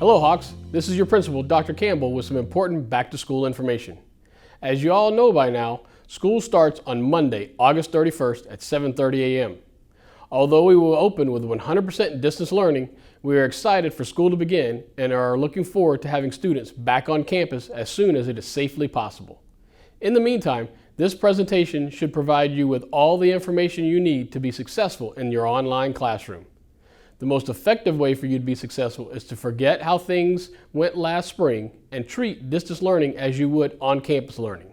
Hello Hawks, this is your principal, Dr. Campbell, with some important back-to-school information. As you all know by now, school starts on Monday, August 31st at 7:30 a.m. Although we will open with 100% distance learning, we are excited for school to begin and are looking forward to having students back on campus as soon as it is safely possible. In the meantime, this presentation should provide you with all the information you need to be successful in your online classroom. The most effective way for you to be successful is to forget how things went last spring and treat distance learning as you would on-campus learning.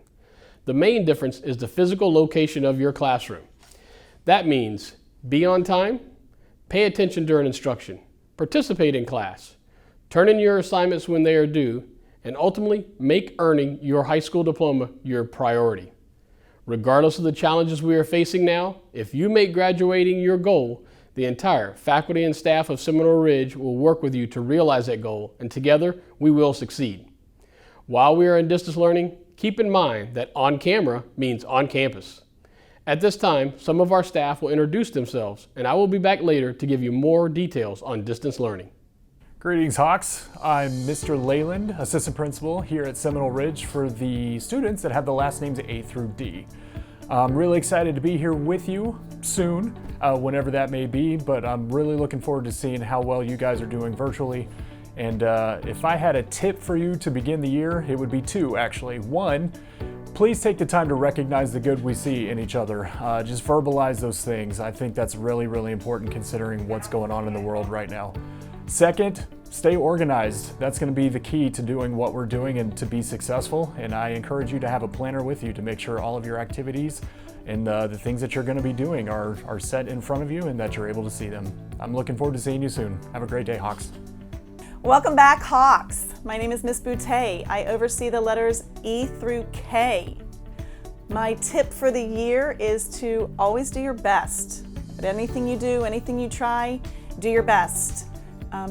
The main difference is the physical location of your classroom. That means be on time, pay attention during instruction, participate in class, turn in your assignments when they are due, and ultimately make earning your high school diploma your priority. Regardless of the challenges we are facing now, if you make graduating your goal, the entire faculty and staff of Seminole Ridge will work with you to realize that goal, and together we will succeed. While we are in distance learning, keep in mind that on camera means on campus. At this time, some of our staff will introduce themselves, and I will be back later to give you more details on distance learning. Greetings, Hawks. I'm Mr. Leyland, Assistant Principal here at Seminole Ridge for the students that have the last names A through D. I'm really excited to be here with you soon, whenever that may be, but I'm really looking forward to seeing how well you guys are doing virtually. And if I had a tip for you to begin the year, it would be two, actually. One, please take the time to recognize the good we see in each other. Just verbalize those things. I think that's really, really important considering what's going on in the world right now. Second, stay organized. That's going to be the key to doing what we're doing and to be successful. And I encourage you to have a planner with you to make sure all of your activities and the things that you're going to be doing are set in front of you and that you're able to see them. I'm looking forward to seeing you soon. Have a great day, Hawks. Welcome back, Hawks. My name is Miss Boutte. I oversee the letters E through K. My tip for the year is to always do your best. But anything you do, anything you try, do your best.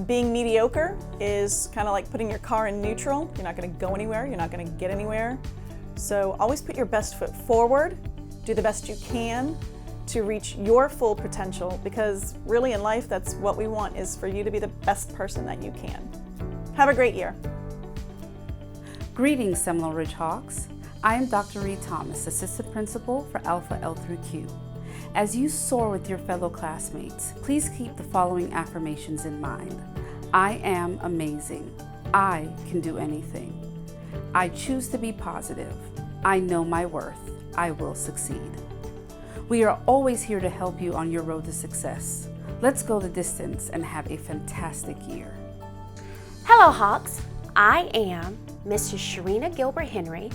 Being mediocre is kind of like putting your car in neutral. You're not going to go anywhere. You're not going to get anywhere. So always put your best foot forward. Do the best you can to reach your full potential, because really in life, that's what we want, is for you to be the best person that you can. Have a great year. Greetings, Seminole Ridge Hawks. I am Dr. Reed Thomas, Assistant Principal for Alpha L through Q. As you soar with your fellow classmates, please keep the following affirmations in mind. I am amazing. I can do anything. I choose to be positive. I know my worth. I will succeed. We are always here to help you on your road to success. Let's go the distance and have a fantastic year. Hello, Hawks. I am Mrs. Sharina Gilbert Henry,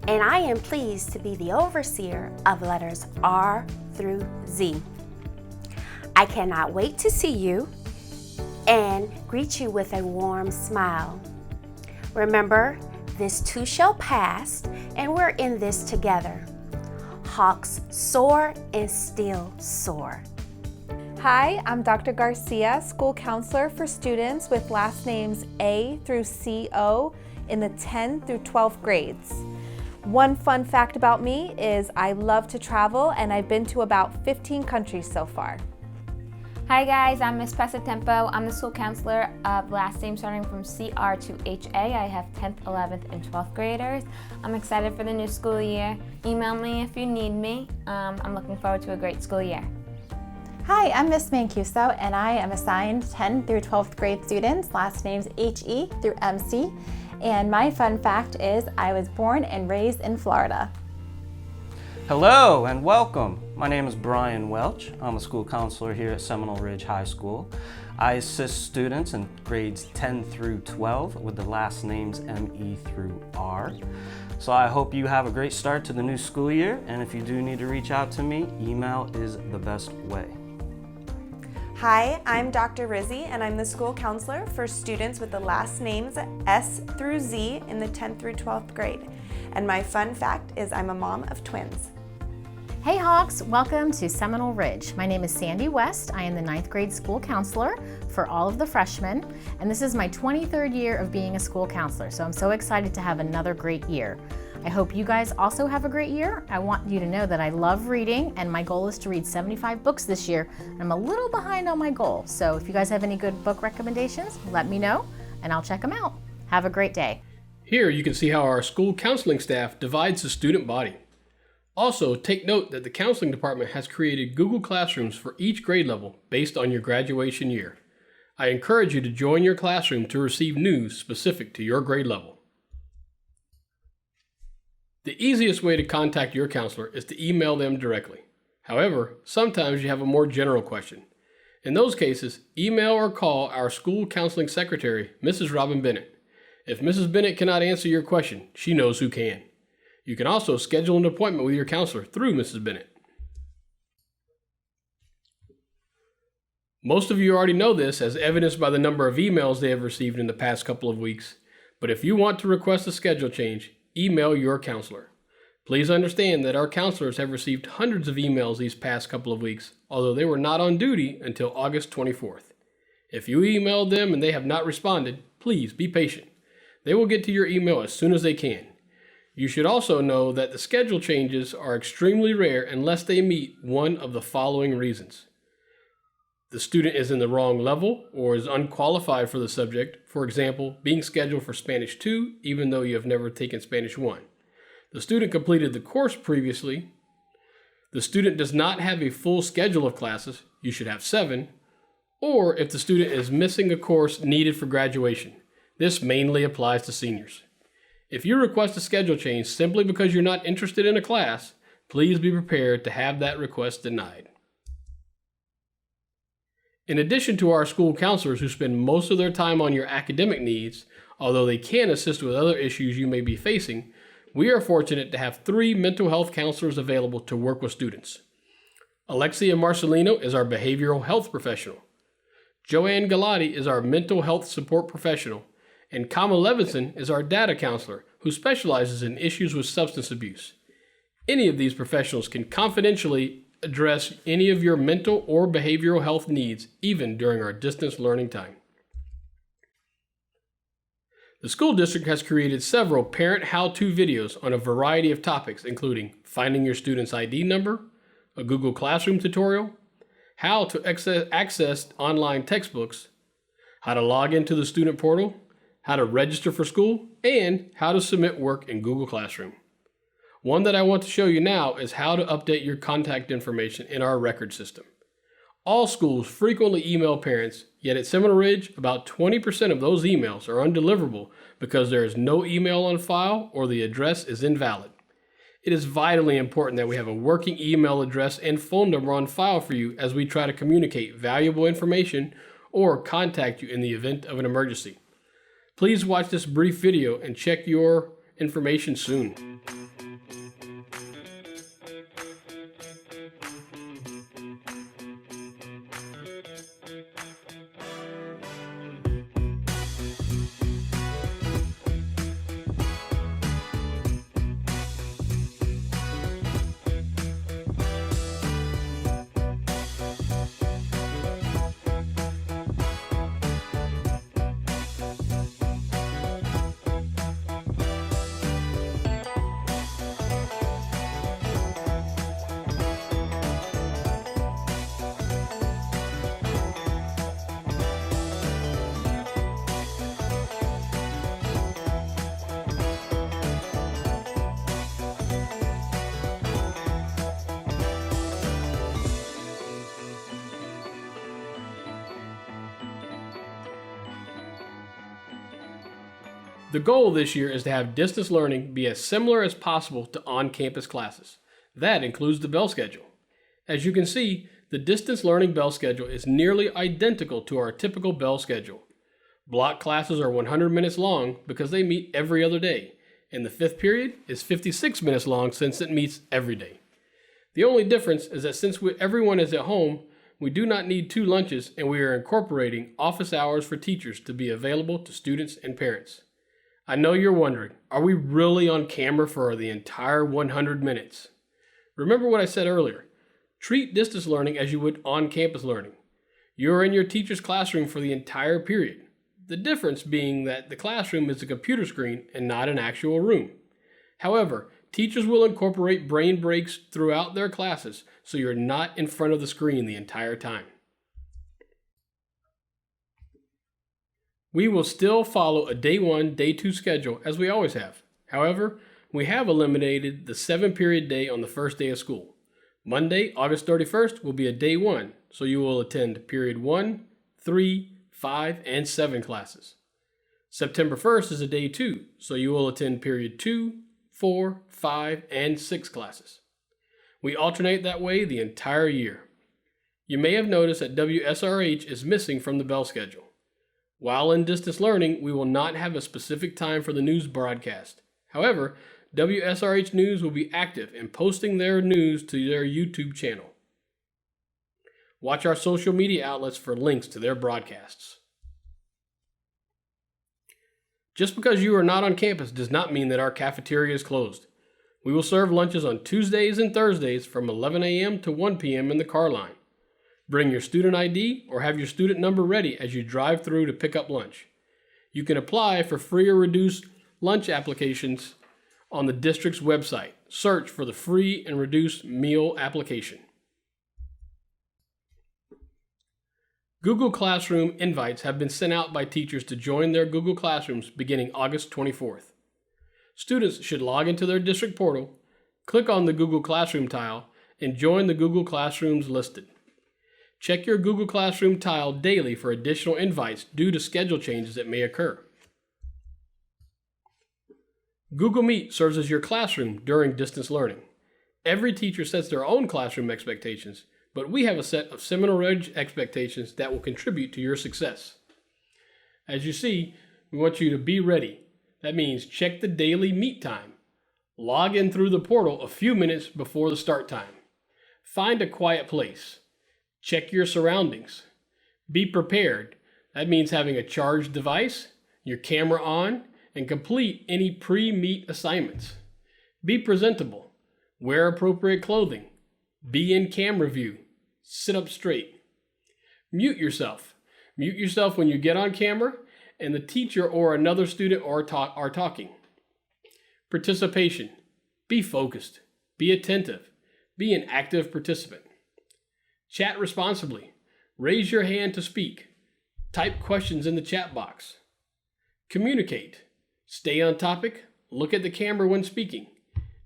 and I am pleased to be the overseer of letters R through Z. I cannot wait to see you and greet you with a warm smile. Remember, this too shall pass, and we're in this together. Hawks soar and still soar. Hi, I'm Dr. Garcia, school counselor for students with last names A through CO in the 10 through 12th grades. One fun fact about me is I love to travel, and I've been to about 15 countries so far. Hi guys, I'm Miss Passatempo. I'm the school counselor of last name starting from CR to HA. I have 10th, 11th, and 12th graders. I'm excited for the new school year. Email me if you need me. I'm looking forward to a great school year. Hi, I'm Miss Mancuso, and I am assigned 10 through 12th grade students, last names HE through MC. And my fun fact is I was born and raised in Florida. Hello and welcome. My name is Brian Welch. I'm a school counselor here at Seminole Ridge High School. I assist students in grades 10 through 12 with the last names ME through R. So I hope you have a great start to the new school year, and if you do need to reach out to me, email is the best way. Hi, I'm Dr. Rizzi, and I'm the school counselor for students with the last names S through Z in the 10th through 12th grade. And my fun fact is I'm a mom of twins. Hey Hawks, welcome to Seminole Ridge. My name is Sandy West. I am the 9th grade school counselor for all of the freshmen, and this is my 23rd year of being a school counselor, so I'm so excited to have another great year. I hope you guys also have a great year. I want you to know that I love reading, and my goal is to read 75 books this year. I'm a little behind on my goal, so if you guys have any good book recommendations, let me know, and I'll check them out. Have a great day. Here you can see how our school counseling staff divides the student body. Also, take note that the counseling department has created Google Classrooms for each grade level based on your graduation year. I encourage you to join your classroom to receive news specific to your grade level. The easiest way to contact your counselor is to email them directly. However, sometimes you have a more general question. In those cases, email or call our school counseling secretary, Mrs. Robin Bennett. If Mrs. Bennett cannot answer your question, she knows who can. You can also schedule an appointment with your counselor through Mrs. Bennett. Most of you already know this, as evidenced by the number of emails they have received in the past couple of weeks, but if you want to request a schedule change, email your counselor. Please understand that our counselors have received hundreds of emails these past couple of weeks, although they were not on duty until August 24th. If you emailed them and they have not responded, please be patient. They will get to your email as soon as they can. You should also know that the schedule changes are extremely rare unless they meet one of the following reasons. The student is in the wrong level or is unqualified for the subject, for example, being scheduled for Spanish 2 even though you have never taken Spanish 1. The student completed the course previously. The student does not have a full schedule of classes, you should have 7, or if the student is missing a course needed for graduation. This mainly applies to seniors. If you request a schedule change simply because you're not interested in a class, please be prepared to have that request denied. In addition to our school counselors who spend most of their time on your academic needs, although they can assist with other issues you may be facing, we are fortunate to have 3 mental health counselors available to work with students. Alexia Marcelino is our behavioral health professional. Joanne Galati is our mental health support professional. And Kama Levinson is our data counselor who specializes in issues with substance abuse. Any of these professionals can confidentially address any of your mental or behavioral health needs, even during our distance learning time. The school district has created several parent how-to videos on a variety of topics, including finding your student's ID number, a Google Classroom tutorial, how to access online textbooks, how to log into the student portal, how to register for school, and how to submit work in Google Classroom. One that I want to show you now is how to update your contact information in our record system. All schools frequently email parents, yet at Seminole Ridge, about 20% of those emails are undeliverable because there is no email on file or the address is invalid. It is vitally important that we have a working email address and phone number on file for you as we try to communicate valuable information or contact you in the event of an emergency. Please watch this brief video and check your information soon. The goal this year is to have distance learning be as similar as possible to on-campus classes. That includes the bell schedule. As you can see, the distance learning bell schedule is nearly identical to our typical bell schedule. Block classes are 100 minutes long because they meet every other day, and the 5th period is 56 minutes long since it meets every day. The only difference is that since everyone is at home, we do not need 2 lunches, and we are incorporating office hours for teachers to be available to students and parents. I know you're wondering, are we really on camera for the entire 100 minutes? Remember what I said earlier. Treat distance learning as you would on-campus learning. You're in your teacher's classroom for the entire period. The difference being that the classroom is a computer screen and not an actual room. However, teachers will incorporate brain breaks throughout their classes so you're not in front of the screen the entire time. We will still follow a day 1, day 2 schedule as we always have. However, we have eliminated the 7-period day on the first day of school. Monday, August 31st will be a day 1, so you will attend period 1, 3, 5, and 7 classes. September 1st is a day 2, so you will attend period 2, 4, 5, and 6 classes. We alternate that way the entire year. You may have noticed that WSRH is missing from the bell schedule. While in distance learning, we will not have a specific time for the news broadcast. However, WSRH News will be active in posting their news to their YouTube channel. Watch our social media outlets for links to their broadcasts. Just because you are not on campus does not mean that our cafeteria is closed. We will serve lunches on Tuesdays and Thursdays from 11 a.m. to 1 p.m. in the car line. Bring your student ID or have your student number ready as you drive through to pick up lunch. You can apply for free or reduced lunch applications on the district's website. Search for the free and reduced meal application. Google Classroom invites have been sent out by teachers to join their Google Classrooms beginning August 24th. Students should log into their district portal, click on the Google Classroom tile, and join the Google Classrooms listed. Check your Google Classroom tile daily for additional invites due to schedule changes that may occur. Google Meet serves as your classroom during distance learning. Every teacher sets their own classroom expectations, but we have a set of Seminole Ridge expectations that will contribute to your success. As you see, we want you to be ready. That means check the daily meet time. Log in through the portal a few minutes before the start time. Find a quiet place. Check your surroundings. Be prepared. That means having a charged device, your camera on, and complete any pre-meet assignments. Be presentable. Wear appropriate clothing. Be in camera view. Sit up straight. Mute yourself. Mute yourself when you get on camera and the teacher or another student are talking. Participation. Be focused. Be attentive. Be an active participant. Chat responsibly. Raise your hand to speak. Type questions in the chat box. Communicate. Stay on topic. Look at the camera when speaking.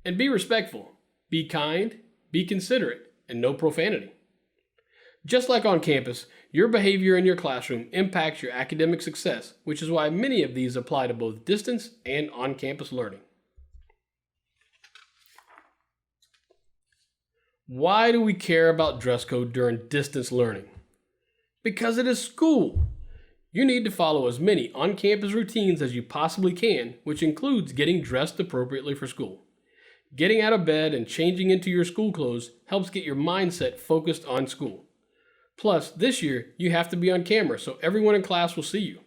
And be respectful. Be kind. Be considerate. And no profanity. Just like on campus, your behavior in your classroom impacts your academic success, which is why many of these apply to both distance and on-campus learning. Why do we care about dress code during distance learning? Because it is school. You need to follow as many on-campus routines as you possibly can, which includes getting dressed appropriately for school. Getting out of bed and changing into your school clothes helps get your mindset focused on school. Plus, this year, you have to be on camera so everyone in class will see you.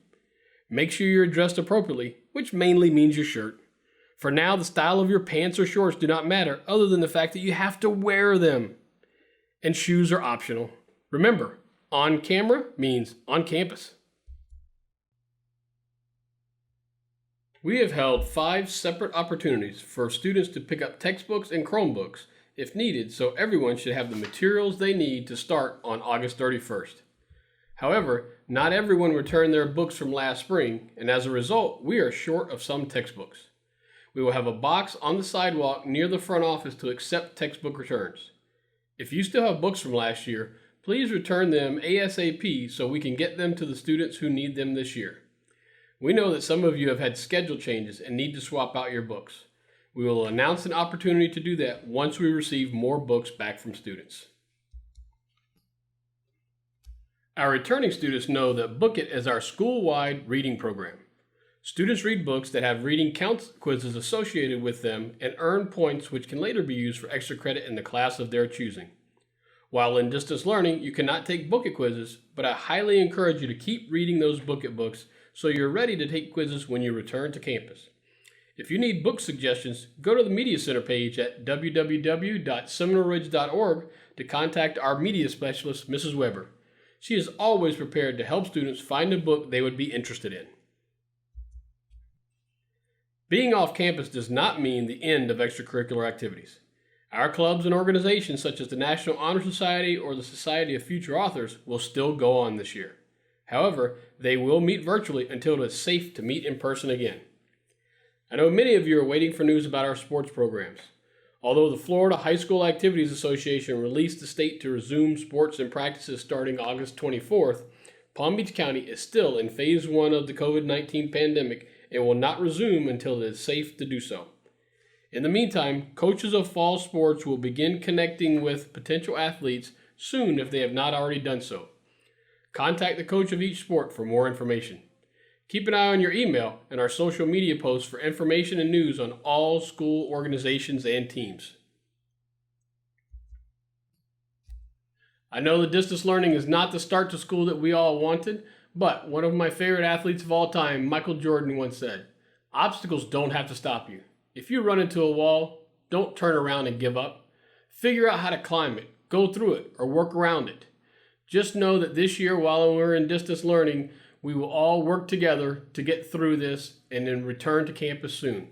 Make sure you're dressed appropriately, which mainly means your shirt. For now, the style of your pants or shorts do not matter other than the fact that you have to wear them. And shoes are optional. Remember, on camera means on campus. We have held 5 separate opportunities for students to pick up textbooks and Chromebooks if needed, so everyone should have the materials they need to start on August 31st. However, not everyone returned their books from last spring, and as a result, we are short of some textbooks. We will have a box on the sidewalk near the front office to accept textbook returns. If you still have books from last year, please return them ASAP so we can get them to the students who need them this year. We know that some of you have had schedule changes and need to swap out your books. We will announce an opportunity to do that once we receive more books back from students. Our returning students know that Book It is our school-wide reading program. Students read books that have reading count quizzes associated with them and earn points which can later be used for extra credit in the class of their choosing. While in distance learning, you cannot take Book It quizzes, but I highly encourage you to keep reading those Book It books so you're ready to take quizzes when you return to campus. If you need book suggestions, go to the Media Center page at www.seminoleridge.org to contact our media specialist, Mrs. Weber. She is always prepared to help students find a book they would be interested in. Being off campus does not mean the end of extracurricular activities. Our clubs and organizations such as the National Honor Society or the Society of Future Authors will still go on this year. However, they will meet virtually until it is safe to meet in person again. I know many of you are waiting for news about our sports programs. Although the Florida High School Activities Association released the state to resume sports and practices starting August 24th, Palm Beach County is still in phase 1 of the COVID-19 pandemic and will not resume until it is safe to do so. In the meantime, coaches of fall sports will begin connecting with potential athletes soon if they have not already done so. Contact the coach of each sport for more information. Keep an eye on your email and our social media posts for information and news on all school organizations and teams. I know that distance learning is not the start to school that we all wanted, but one of my favorite athletes of all time, Michael Jordan, once said, "Obstacles don't have to stop you. If you run into a wall, don't turn around and give up. Figure out how to climb it, go through it, or work around it. Just know that this year, while we're in distance learning, we will all work together to get through this and then return to campus soon.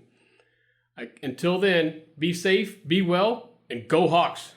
Until then, be safe, be well, and go Hawks!"